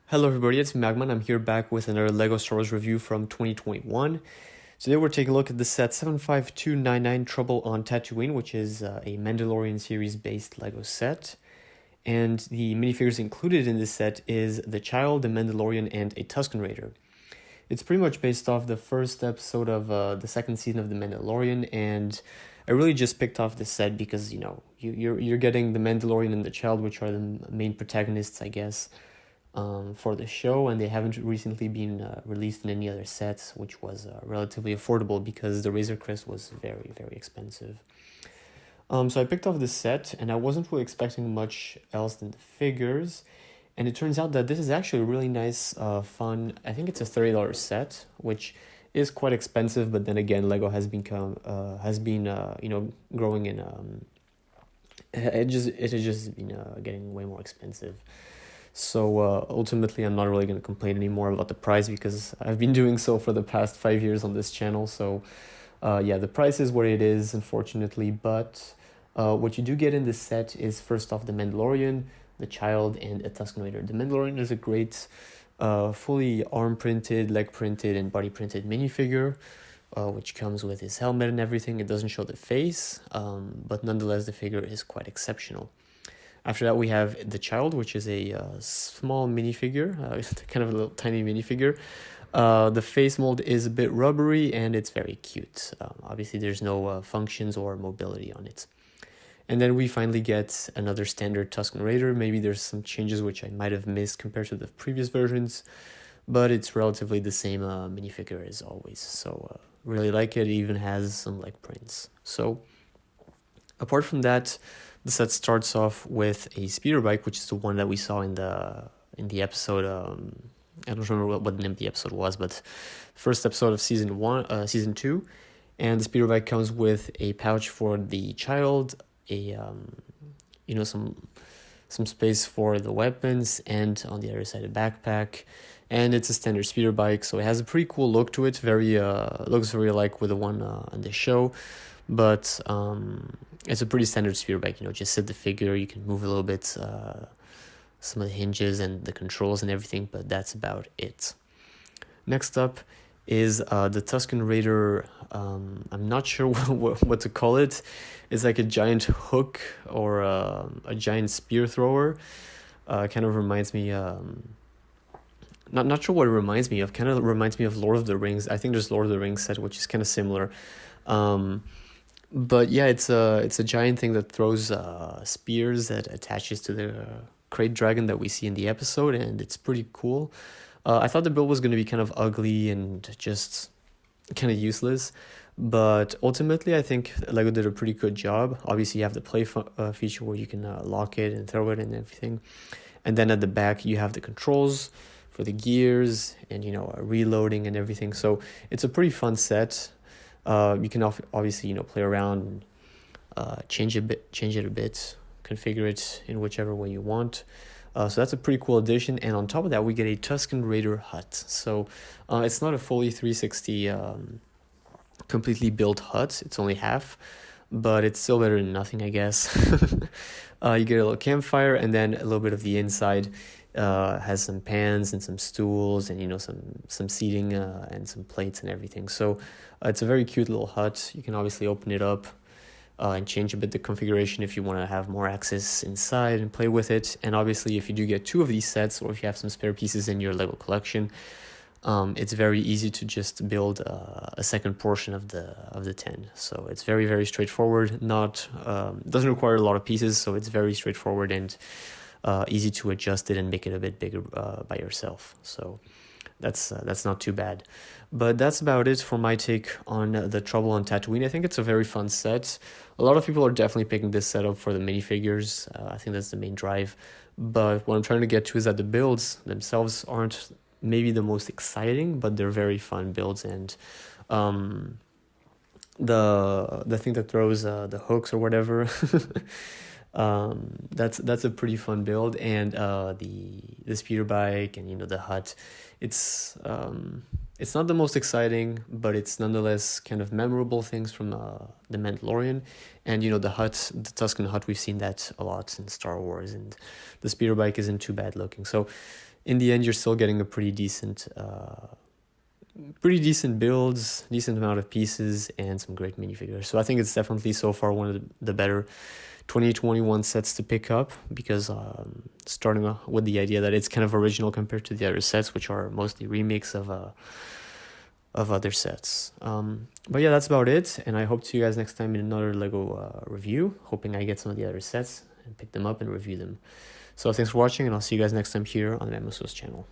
Hello everybody, it's Magman. I'm here back with another LEGO Star Wars review from 2021. Today we're taking a look at the set 75299 Trouble on Tatooine, which is a Mandalorian series based LEGO set. And the minifigures included in this set is the Child, the Mandalorian, and a Tusken Raider. It's pretty much based off the first episode of the second season of the Mandalorian, and I really just picked off this set because, you know, you're getting the Mandalorian and the Child, which are the main protagonists, I guess, for the show, and they haven't recently been released in any other sets, which was relatively affordable because the Razor Crest was very, very expensive. So I picked off this set, and I wasn't really expecting much else than the figures, and it turns out that this is actually a really nice, fun, I think it's a $30 set, which is quite expensive, but then again, LEGO has been growing in, it has just been getting way more expensive. So ultimately, I'm not really going to complain anymore about the price because I've been doing so for the past 5 years on this channel. So yeah, the price is what it is, unfortunately. But what you do get in this set is, first off, the Mandalorian, the Child, and a Tusken Raider. The Mandalorian is a great fully arm printed, leg printed, and body printed minifigure, which comes with his helmet and everything. It doesn't show the face, but nonetheless, the figure is quite exceptional. After that, we have the Child, which is a small minifigure, kind of a little tiny minifigure. The face mold is a bit rubbery, and it's very cute. Obviously, there's no functions or mobility on it. And then we finally get another standard Tusken Raider. Maybe there's some changes which I might have missed compared to the previous versions, but it's relatively the same minifigure as always. So really like it. It even has some leg prints. So apart from that, the set starts off with a speeder bike, which is the one that we saw in the episode. I don't remember what the name of the episode was, but first episode of season 2, and the speeder bike comes with a pouch for the Child, some space for the weapons, and on the other side a backpack. And it's a standard speeder bike, so it has a pretty cool look to it. Looks very like with the one on the show. But it's a pretty standard speeder bike, just set the figure, you can move a little bit, some of the hinges and the controls and everything, but that's about it. Next up is the Tusken Raider. I'm not sure what to call it. It's like a giant hook or a giant spear thrower. Kind of reminds me, not sure what it reminds me of. Kind of reminds me of Lord of the Rings. I think there's Lord of the Rings set, which is kind of similar. But yeah, it's a giant thing that throws spears that attaches to the crate dragon that we see in the episode, and it's pretty cool. I thought the build was going to be kind of ugly and just kind of useless, but ultimately I think LEGO did a pretty good job. Obviously, you have the play feature where you can lock it and throw it and everything, and then at the back you have the controls for the gears and reloading and everything. So it's a pretty fun set. You can obviously play around, change it a bit, configure it in whichever way you want. So that's a pretty cool addition. And on top of that, we get a Tusken Raider hut. So it's not a fully 360 completely built hut. It's only half, but it's still better than nothing, I guess. You get a little campfire, and then a little bit of the inside has some pans and some stools and some seating and some plates and everything. So it's a very cute little hut. You can obviously open it up and change a bit the configuration if you want to have more access inside and play with it. And obviously, if you do get 2 of these sets, or if you have some spare pieces in your LEGO collection, it's very easy to just build a second portion of the 10. So it's very, very straightforward. Doesn't require a lot of pieces, so it's very straightforward and easy to adjust it and make it a bit bigger by yourself. So that's not too bad. But that's about it for my take on the Trouble on Tatooine. I think it's a very fun set. A lot of people are definitely picking this setup for the minifigures. I think that's the main drive. But what I'm trying to get to is that the builds themselves aren't maybe the most exciting, but they're very fun builds. And the thing that throws the hooks or whatever, that's a pretty fun build. And the speeder bike and the hut, it's It's not the most exciting, but it's nonetheless kind of memorable things from the Mandalorian. And, you know, the hut, the Tusken hut, we've seen that a lot in Star Wars, and the speeder bike isn't too bad looking. So in the end, you're still getting a pretty decent builds, decent amount of pieces, and some great minifigures. So I think it's definitely so far one of the better 2021 sets to pick up, because starting with the idea that it's kind of original compared to the other sets, which are mostly remakes of other sets. But yeah, that's about it, and I hope to see you guys next time in another Lego review, hoping I get some of the other sets and pick them up and review them. So thanks for watching, and I'll see you guys next time here on the Mamos channel.